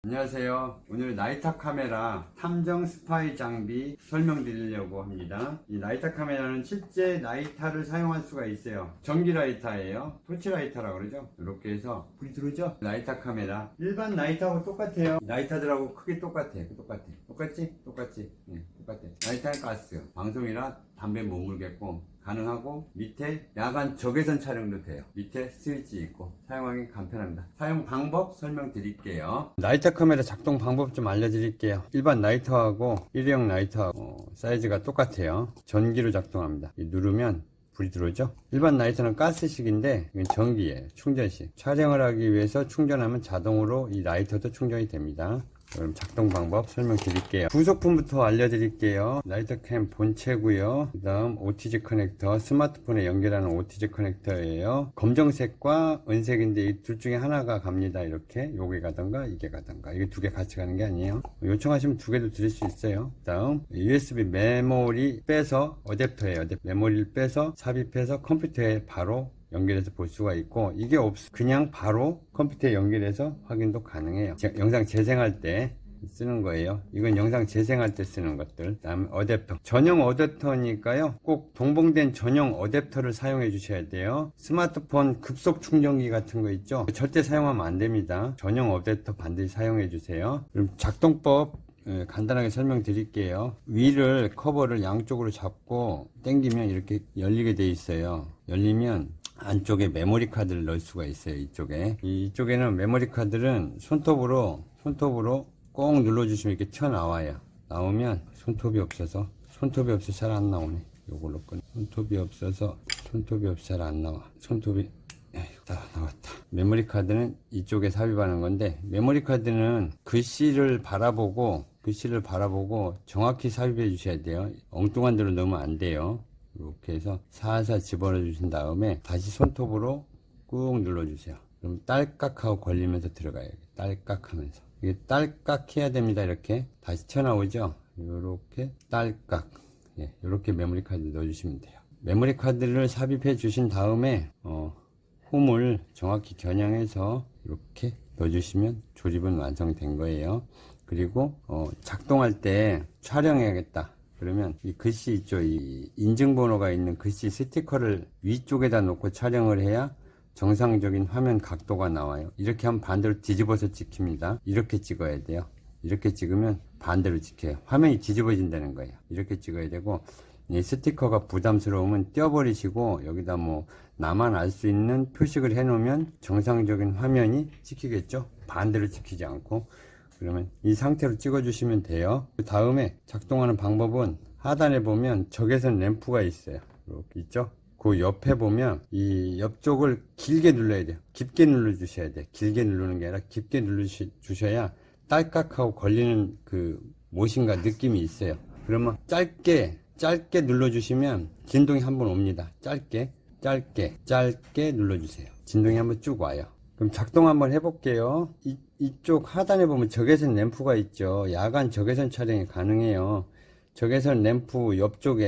안녕하세요. 오늘 나이타 카메라 탐정 스파이 장비 설명드리려고 합니다. 이 나이타 카메라는 실제 라이터를 사용할 수가 있어요. 전기 라이터예요. 토치 라이터라고 그러죠. 이렇게 해서 불이 들어오죠. 라이터 카메라 일반 라이터하고 똑같아요. 라이터들하고 크게 똑같지? 똑같지? 네, 똑같아. 라이터는 가스, 방송이라 담배 못 물겠고 가능하고, 밑에 야간 적외선 촬영도 돼요. 밑에 스위치 있고 사용하기 간편합니다. 사용 방법 설명드릴게요. 라이터 카메라 작동 방법 좀 알려드릴게요. 일반 라이터하고 일회용 라이터하고 사이즈가 똑같아요. 전기로 작동합니다. 누르면 불이 들어오죠. 일반 라이터는 가스식인데 이건 전기예요. 충전식. 촬영을 하기 위해서 충전하면 자동으로 이 라이터도 충전이 됩니다. 그럼 작동 방법 설명드릴게요. 부속품부터 알려드릴게요. 라이터캠 본체고요. 그 다음 OTG 커넥터, 스마트폰에 연결하는 OTG 커넥터예요. 검정색과 은색인데 이 둘 중에 하나가 갑니다. 이렇게 요게 가던가 이게 가던가, 이게 두 개 같이 가는 게 아니에요. 요청하시면 두 개도 드릴 수 있어요. 그 다음 USB 메모리 빼서 어댑터예요. 메모리를 빼서 삽입해서 컴퓨터에 바로 연결해서 볼 수가 있고, 이게 그냥 바로 컴퓨터에 연결해서 확인도 가능해요. 영상 재생할 때 쓰는 거예요. 이건 영상 재생할 때 쓰는 것들. 다음 어댑터, 전용 어댑터니까요 꼭 동봉된 전용 어댑터를 사용해 주셔야 돼요. 스마트폰 급속 충전기 같은 거 있죠, 절대 사용하면 안 됩니다. 전용 어댑터 반드시 사용해 주세요. 그럼 작동법 간단하게 설명드릴게요. 위를 커버를 양쪽으로 잡고 당기면 이렇게 열리게 돼 있어요. 열리면 안쪽에 메모리 카드를 넣을 수가 있어요. 이쪽에는 메모리 카드는 손톱으로 꼭 눌러주시면 이렇게 튀어나와요. 나오면 손톱이 없어서 잘 안 나오네. 요걸로 끊. 손톱이 없어서 잘 안 나와. 다 나왔다. 메모리 카드는 이쪽에 삽입하는 건데, 메모리 카드는 글씨를 바라보고 정확히 삽입해 주셔야 돼요. 엉뚱한 데로 넣으면 안 돼요. 이렇게 해서 살살 집어넣어 주신 다음에 다시 손톱으로 꾹 눌러주세요. 그럼 딸깍하고 걸리면서 들어가요. 딸깍하면서. 이게 딸깍 해야 됩니다. 이렇게 다시 튀어나오죠. 이렇게 딸깍. 예, 이렇게 메모리 카드 넣어주시면 돼요. 메모리 카드를 삽입해 주신 다음에 홈을 정확히 겨냥해서 이렇게 넣어주시면 조립은 완성된 거예요. 그리고 작동할 때 촬영해야겠다 그러면 이 글씨 있죠, 이 인증번호가 있는 글씨 스티커를 위쪽에다 놓고 촬영을 해야 정상적인 화면 각도가 나와요. 이렇게 하면 반대로 뒤집어서 찍힙니다. 이렇게 찍어야 돼요. 이렇게 찍으면 반대로 찍혀요. 화면이 뒤집어진다는 거예요. 이렇게 찍어야 되고, 이 스티커가 부담스러우면 떼어버리시고 여기다 나만 알 수 있는 표식을 해 놓으면 정상적인 화면이 찍히겠죠. 반대로 찍히지 않고. 그러면 이 상태로 찍어 주시면 돼요. 그 다음에 작동하는 방법은 하단에 보면 적외선 램프가 있어요. 이렇게 있죠. 그 옆에 보면 이 옆쪽을 길게 눌러야 돼요. 깊게 눌러 주셔야 돼요. 길게 누르는 게 아니라 깊게 눌러 주셔야 딸깍하고 걸리는 그 무엇인가 느낌이 있어요. 그러면 짧게 눌러주시면 진동이 한번 옵니다. 짧게 눌러주세요. 진동이 한번 쭉 와요. 그럼 작동 한번 해볼게요. 이쪽 하단에 보면 적외선 램프가 있죠. 야간 적외선 촬영이 가능해요. 적외선 램프 옆쪽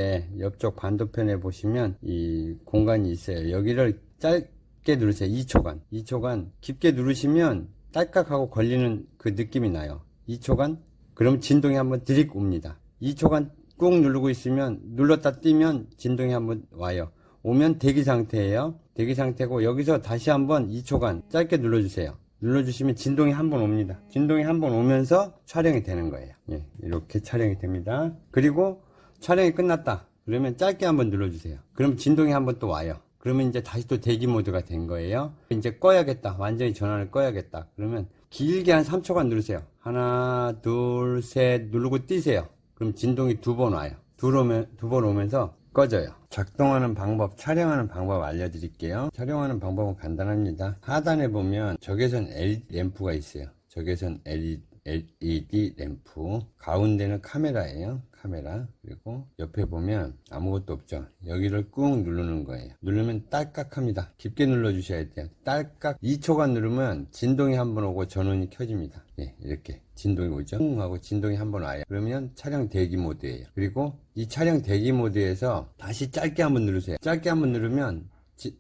반도편에 보시면 이 공간이 있어요. 여기를 짧게 누르세요. 2초간 깊게 누르시면 딸깍하고 걸리는 그 느낌이 나요. 2초간. 그럼 진동이 한번 드릭 옵니다. 2초간 꾹 누르고 있으면 눌렀다 띄면 진동이 한번 와요. 오면 대기 상태예요. 대기 상태고, 여기서 다시 한번 2초간 짧게 눌러주세요. 눌러주시면 진동이 한번 옵니다. 진동이 한번 오면서 촬영이 되는 거예요. 예, 이렇게 촬영이 됩니다. 그리고 촬영이 끝났다 그러면 짧게 한번 눌러주세요. 그럼 진동이 한번 또 와요. 그러면 이제 다시 또 대기 모드가 된 거예요. 이제 꺼야겠다, 완전히 전원을 꺼야겠다 그러면 길게 한 3초간 누르세요. 하나 둘 셋 누르고 띄세요. 그럼 진동이 두 번 와요. 두 번 오면서 꺼져요. 작동하는 방법, 촬영하는 방법 알려드릴게요. 촬영하는 방법은 간단합니다. 하단에 보면 적외선 LED 램프가 있어요. 적외선 LED 램프. 가운데는 카메라예요. 카메라. 그리고 옆에 보면 아무것도 없죠. 여기를 꾹 누르는 거예요. 누르면 딸깍합니다. 깊게 눌러 주셔야 돼요. 딸깍. 2초간 누르면 진동이 한번 오고 전원이 켜집니다. 예, 이렇게 진동이 오죠. 쿵 하고 진동이 한번 와요. 그러면 촬영 대기 모드예요. 그리고 이 촬영 대기 모드에서 다시 짧게 한번 누르세요. 짧게 한번 누르면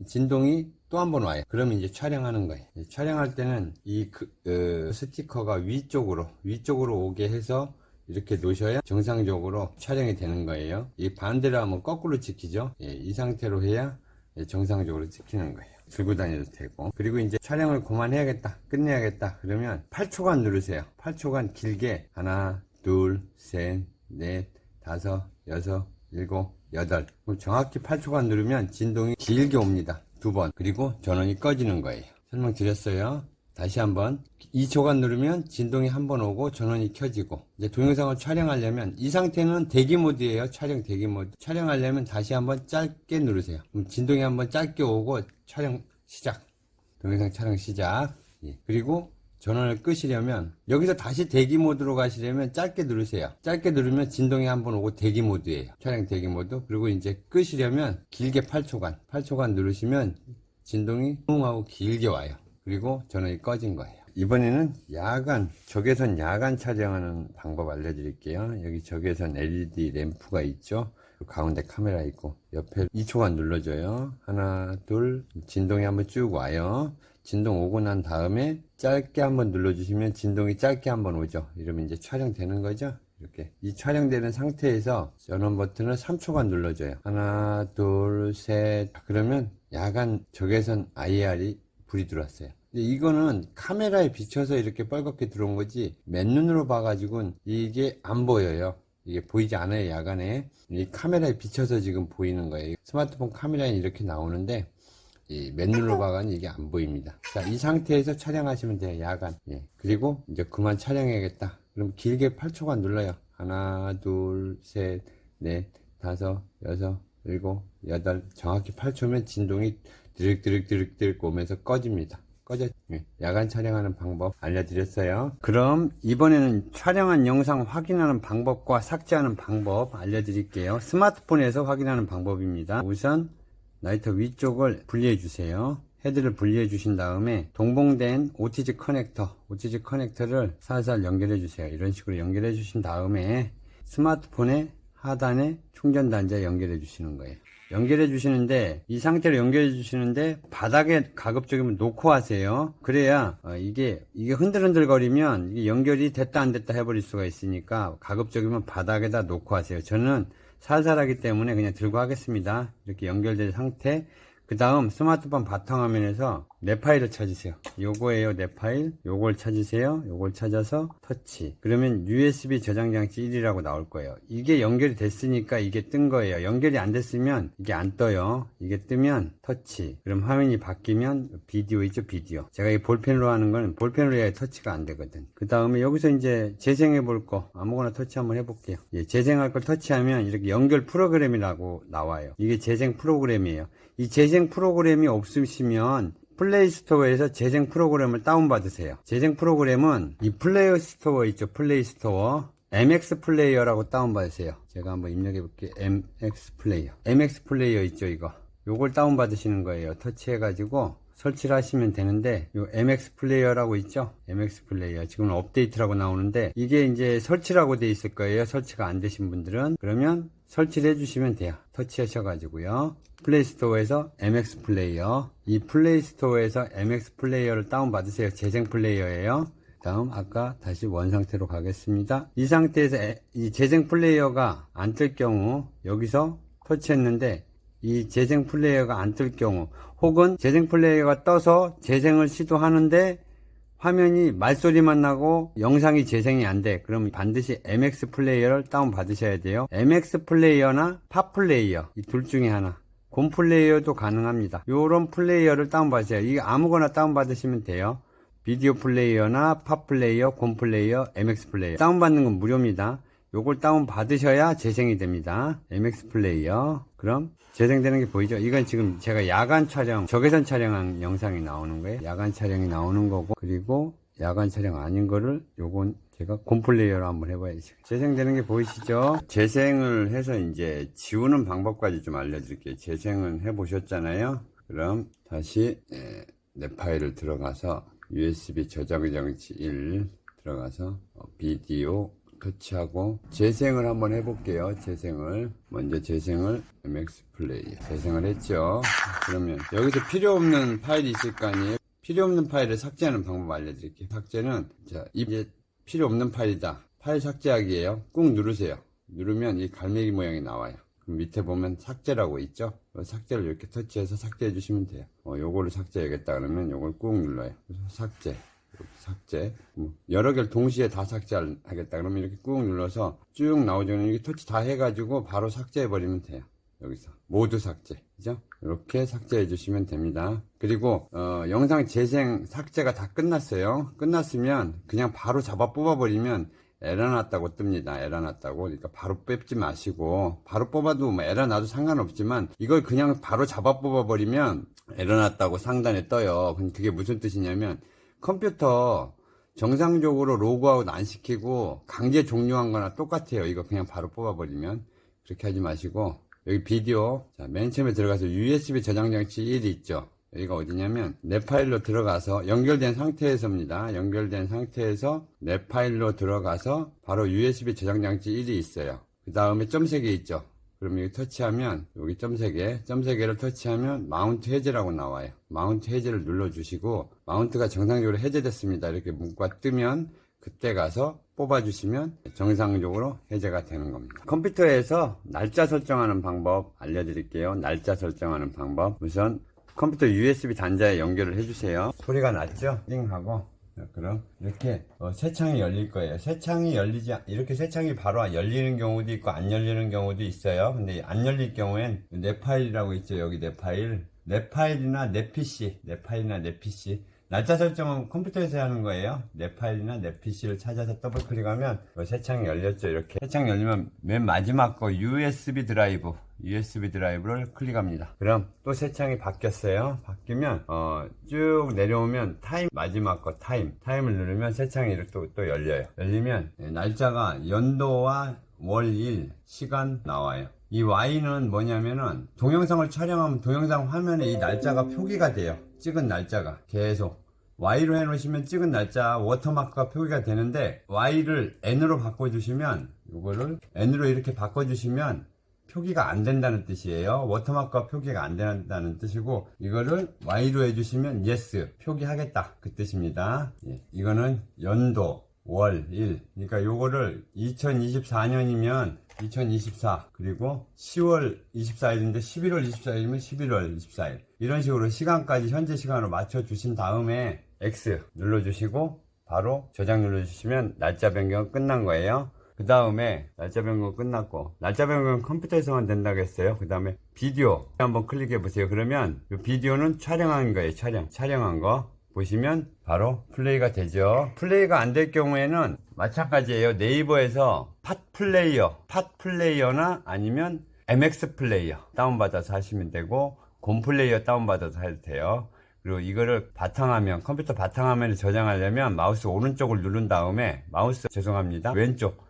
진동이 또 한 번 와요. 그러면 이제 촬영하는 거예요. 촬영할 때는 이 스티커가 위쪽으로 오게 해서 이렇게 놓으셔야 정상적으로 촬영이 되는 거예요. 이 반대로 하면 거꾸로 찍히죠. 예, 이 상태로 해야 정상적으로 찍히는 거예요. 들고 다녀도 되고. 그리고 이제 촬영을 그만해야겠다, 끝내야겠다 그러면 8초간 누르세요. 8초간 길게 하나, 둘, 셋, 넷, 다섯, 여섯, 일곱, 여덟. 그럼 정확히 8초간 누르면 진동이 길게 옵니다. 2번. 그리고 전원이 꺼지는 거예요. 설명드렸어요. 다시 한번 2초간 누르면 진동이 한번 오고 전원이 켜지고. 이제 동영상을 촬영하려면 이 상태는 대기 모드예요. 촬영 대기 모드. 촬영하려면 다시 한번 짧게 누르세요. 그럼 진동이 한번 짧게 오고 촬영 시작. 동영상 촬영 시작. 예. 그리고 전원을 끄시려면 여기서 다시 대기 모드로 가시려면 짧게 누르세요. 짧게 누르면 진동이 한번 오고 대기 모드예요. 촬영 대기 모드. 그리고 이제 끄시려면 길게 8초간 누르시면 진동이 웅 하고 길게 와요. 그리고 전원이 꺼진 거예요. 이번에는 적외선 야간 촬영하는 방법 알려드릴게요. 여기 적외선 LED 램프가 있죠. 가운데 카메라 있고 옆에 2초간 눌러줘요. 하나, 둘, 진동이 한번 쭉 와요. 진동 오고 난 다음에 짧게 한번 눌러주시면 진동이 짧게 한번 오죠. 이러면 이제 촬영되는 거죠. 이렇게 이 촬영되는 상태에서 전원 버튼을 3초간 눌러줘요. 하나, 둘, 셋. 그러면 야간 적외선 IR이 불이 들어왔어요. 근데 이거는 카메라에 비춰서 이렇게 빨갛게 들어온 거지 맨눈으로 봐가지고는 이게 안 보여요. 이게 보이지 않아요. 야간에 이 카메라에 비춰서 지금 보이는 거예요. 스마트폰 카메라에 이렇게 나오는데 이 맨눈으로 봐가지고 이게 안 보입니다. 자, 이 상태에서 촬영하시면 돼요. 야간. 예. 그리고 이제 그만 촬영해야겠다. 그럼 길게 8초간 눌러요. 하나, 둘, 셋, 넷, 다섯, 여섯, 일곱, 여덟. 정확히 8초면 진동이 드륵드륵 오면서 꺼집니다. 야간 촬영하는 방법 알려드렸어요. 그럼 이번에는 촬영한 영상 확인하는 방법과 삭제하는 방법 알려드릴게요. 스마트폰에서 확인하는 방법입니다. 우선 라이터 위쪽을 분리해 주세요. 헤드를 분리해 주신 다음에 동봉된 OTG 커넥터를 살살 연결해 주세요. 이런 식으로 연결해 주신 다음에 스마트폰의 하단에 충전 단자에 연결해 주시는 거예요. 연결해 주시는데 이 상태로 연결해 주시는데 바닥에 가급적이면 놓고 하세요. 그래야 이게 흔들흔들 거리면 이게 연결이 됐다 안 됐다 해버릴 수가 있으니까 가급적이면 바닥에다 놓고 하세요. 저는 살살하기 때문에 그냥 들고 하겠습니다. 이렇게 연결된 상태. 그 다음 스마트폰 바탕화면에서 내 파일을 찾으세요. 요거예요, 내 파일. 요걸 찾으세요. 요걸 찾아서 터치. 그러면 USB 저장 장치 1이라고 나올 거예요. 이게 연결이 됐으니까 이게 뜬 거예요. 연결이 안 됐으면 이게 안 떠요. 이게 뜨면 터치. 그럼 화면이 바뀌면 비디오 있죠, 비디오. 제가 이 볼펜으로 하는 건 볼펜으로 해야 터치가 안 되거든. 그 다음에 여기서 이제 재생해 볼 거 아무거나 터치 한번 해볼게요. 예, 재생할 걸 터치하면 이렇게 연결 프로그램이라고 나와요. 이게 재생 프로그램이에요. 이 재생 프로그램이 없으시면 플레이스토어에서 재생 프로그램을 다운받으세요. 재생 프로그램은 이 플레이스토어 있죠. 플레이스토어 MX 플레이어라고 다운받으세요. 제가 한번 입력해 볼게요. MX 플레이어. MX 플레이어 있죠. 이거. 요걸 다운받으시는 거예요. 터치해가지고 설치를 하시면 되는데 요 MX 플레이어라고 있죠. MX 플레이어. 지금 업데이트라고 나오는데 이게 이제 설치라고 돼 있을 거예요. 설치가 안 되신 분들은. 그러면 설치를 해주시면 돼요. 터치하셔가지고요. 플레이스토어에서 MX 플레이어. 이 플레이스토어에서 MX 플레이어를 다운받으세요. 재생 플레이어예요. 다음 아까 다시 원 상태로 가겠습니다. 이 상태에서 이 재생 플레이어가 안 뜰 경우 여기서 터치했는데 이 재생 플레이어가 안 뜰 경우 혹은 재생 플레이어가 떠서 재생을 시도하는데 화면이 말소리만 나고 영상이 재생이 안 돼. 그럼 반드시 MX 플레이어를 다운 받으셔야 돼요. MX 플레이어나 팝 플레이어 이 둘 중에 하나. 곰 플레이어도 가능합니다. 요런 플레이어를 다운 받으세요. 이게 아무거나 다운 받으시면 돼요. 비디오 플레이어나 팝 플레이어, 곰 플레이어, MX 플레이어. 다운 받는 건 무료입니다. 요걸 다운 받으셔야 재생이 됩니다. MX 플레이어. 그럼 재생되는 게 보이죠? 이건 지금 제가 야간 촬영, 적외선 촬영한 영상이 나오는 거예요. 야간 촬영이 나오는 거고, 그리고 야간 촬영 아닌 거를 요건 제가 곰플레이어로 한번 해봐야죠. 재생되는 게 보이시죠? 재생을 해서 이제 지우는 방법까지 좀 알려드릴게요. 재생은 해보셨잖아요. 그럼 다시 내 파일을 들어가서 USB 저장 장치 1 들어가서 비디오 터치하고 재생을 한번 해볼게요. 재생을 먼저 재생을 MX 플레이어 재생을 했죠. 그러면 여기서 필요 없는 파일이 있을 거 아니에요. 필요 없는 파일을 삭제하는 방법 알려드릴게요. 삭제는 자 이제 필요 없는 파일이다. 파일 삭제하기예요. 꾹 누르세요. 누르면 이 갈매기 모양이 나와요. 그럼 밑에 보면 삭제라고 있죠. 삭제를 이렇게 터치해서 삭제해 주시면 돼요. 요거를 삭제해야겠다 그러면 요걸 꾹 눌러요. 그래서 삭제 삭제 여러 개를 동시에 다 삭제하겠다 그러면 이렇게 꾹 눌러서 쭉 나오죠. 이렇게 터치 다 해가지고 바로 삭제해 버리면 돼요. 여기서 모두 삭제 그죠? 이렇게 삭제해 주시면 됩니다. 그리고 영상 재생 삭제가 다 끝났어요. 끝났으면 그냥 바로 잡아 뽑아 버리면 에러 났다고 뜹니다. 에러 났다고. 그러니까 바로 뺏지 마시고 바로 뽑아도 뭐 에러 나도 상관없지만 이걸 그냥 바로 잡아 뽑아 버리면 에러 났다고 상단에 떠요. 그게 무슨 뜻이냐면 컴퓨터 정상적으로 로그아웃 안 시키고 강제 종료한 거나 똑같아요. 이거 그냥 바로 뽑아버리면. 그렇게 하지 마시고 여기 비디오 자, 맨 처음에 들어가서 USB 저장 장치 1이 있죠. 여기가 어디냐면 내 파일로 들어가서 연결된 상태에서입니다. 연결된 상태에서 내 파일로 들어가서 바로 USB 저장 장치 1이 있어요. 그 다음에 점 3개 있죠. 그럼 여기 터치하면 여기 점 3개를 터치하면 마운트 해제라고 나와요. 마운트 해제를 눌러주시고 마운트가 정상적으로 해제됐습니다. 이렇게 문구가 뜨면 그때 가서 뽑아주시면 정상적으로 해제가 되는 겁니다. 컴퓨터에서 날짜 설정하는 방법 알려드릴게요. 날짜 설정하는 방법 우선 컴퓨터 USB 단자에 연결을 해주세요. 소리가 났죠? 띵하고 그럼 이렇게 새 창이 열릴 거예요. 새 창이 열리지 이렇게 새 창이 바로 열리는 경우도 있고 안 열리는 경우도 있어요. 근데 안 열릴 경우엔 내 파일이라고 있죠. 여기 내 파일이나 내 PC 날짜 설정은 컴퓨터에서 하는 거예요. 내 파일이나 내 PC를 찾아서 더블 클릭하면 새 창이 열렸죠. 이렇게 새 창 열리면 맨 마지막 거 USB 드라이브를 클릭합니다. 그럼 또 새 창이 바뀌었어요. 바뀌면 쭉 내려오면 타임 마지막 거 타임을 누르면 새 창이 이렇게 또 열려요. 열리면 날짜가 연도와 월일 시간 나와요. 이 Y는 뭐냐면은 동영상을 촬영하면 동영상 화면에 이 날짜가 표기가 돼요. 찍은 날짜가 계속 Y로 해놓으시면 찍은 날짜 워터마크가 표기가 되는데 Y를 N으로 바꿔주시면 이거를 N으로 이렇게 바꿔주시면 표기가 안 된다는 뜻이에요. 워터마크가 표기가 안 된다는 뜻이고 이거를 Y로 해주시면 yes 표기하겠다 그 뜻입니다. 예, 이거는 연도 월, 일 그러니까 요거를 2024년이면 2024 그리고 10월 24일인데 11월 24일이면 11월 24일 이런 식으로 시간까지 현재 시간으로 맞춰 주신 다음에 X 눌러주시고 바로 저장 눌러주시면 날짜 변경 끝난 거예요. 그 다음에 날짜 변경 끝났고 날짜 변경 컴퓨터에서만 된다고 했어요. 그 다음에 비디오 한번 클릭해 보세요. 그러면 이 비디오는 촬영한 거예요. 촬영한 거 보시면 바로 플레이가 되죠. 플레이가 안 될 경우에는 마찬가지예요. 네이버에서 팟플레이어나 아니면 MX 플레이어 다운받아서 하시면 되고 곰플레이어 다운받아서 해도 돼요. 그리고 이거를 컴퓨터 바탕화면에 저장하려면 마우스 오른쪽을 누른 다음에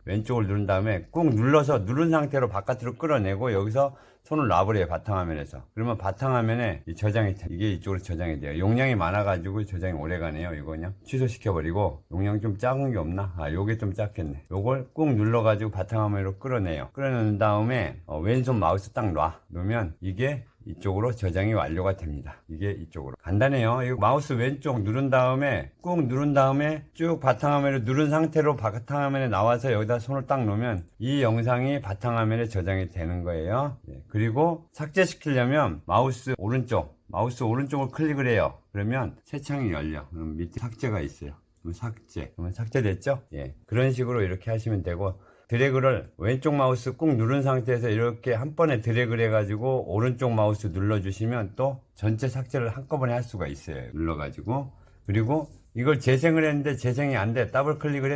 왼쪽을 누른 다음에 꾹 눌러서 누른 상태로 바깥으로 끌어내고 여기서 손을 놔버려요. 바탕화면에서. 그러면 바탕화면에 이게 이쪽으로 저장이 돼요. 용량이 많아가지고 저장이 오래가네요. 이거 그냥 취소시켜버리고 용량 좀 작은 게 없나? 요게 좀 작겠네. 요걸 꾹 눌러가지고 바탕화면으로 끌어내요. 끌어낸 다음에 왼손 마우스 딱 놓으면 이게 이쪽으로 저장이 완료가 됩니다. 이게 이쪽으로 간단해요. 이거 마우스 왼쪽 누른 다음에 꾹 누른 다음에 쭉 바탕화면을 누른 상태로 바탕화면에 나와서 여기다 손을 딱 놓으면 이 영상이 바탕화면에 저장이 되는 거예요. 그리고 삭제시키려면 마우스 오른쪽을 클릭을 해요. 그러면 새 창이 열려. 그럼 밑에 삭제가 있어요. 그러면 삭제됐죠? 예. 그런 식으로 이렇게 하시면 되고 드래그를 왼쪽 마우스 꾹 누른 상태에서 이렇게 한 번에 드래그를 해가지고 오른쪽 마우스 눌러주시면 또 전체 삭제를 한꺼번에 할 수가 있어요. 눌러가지고 그리고 이걸 재생을 했는데 재생이 안 돼. 더블 클릭을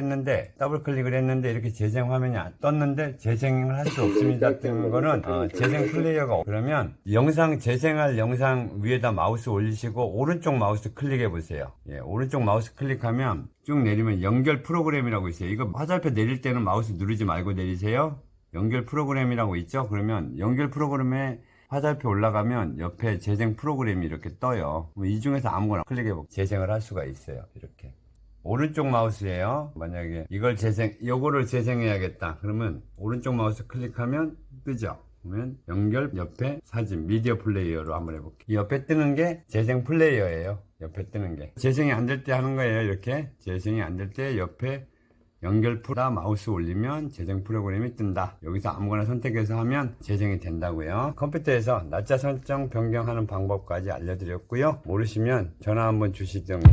했는데 이렇게 재생 화면이 떴는데 재생을 할 수 없습니다. 같은 거는 재생 플레이어가 그러면 영상 재생할 영상 위에다 마우스 올리시고 오른쪽 마우스 클릭해 보세요. 예, 오른쪽 마우스 클릭하면 쭉 내리면 연결 프로그램이라고 있어요. 이거 화살표 내릴 때는 마우스 누르지 말고 내리세요. 연결 프로그램이라고 있죠. 그러면 연결 프로그램에 화살표 올라가면 옆에 재생 프로그램이 이렇게 떠요. 이 중에서 아무거나 클릭해보고 재생을 할 수가 있어요. 이렇게 오른쪽 마우스예요. 만약에 요거를 재생해야겠다 그러면 오른쪽 마우스 클릭하면 뜨죠. 그러면 연결 옆에 사진 미디어 플레이어로 한번 해볼게요. 이 옆에 뜨는 게 재생 플레이어예요. 옆에 뜨는 게 재생이 안 될 때 하는 거예요. 이렇게 재생이 안 될 때 옆에 연결 프라 마우스 올리면 재생 프로그램이 뜬다. 여기서 아무거나 선택해서 하면 재생이 된다고요. 컴퓨터에서 날짜 설정 변경하는 방법까지 알려드렸고요. 모르시면 전화 한번 주시던가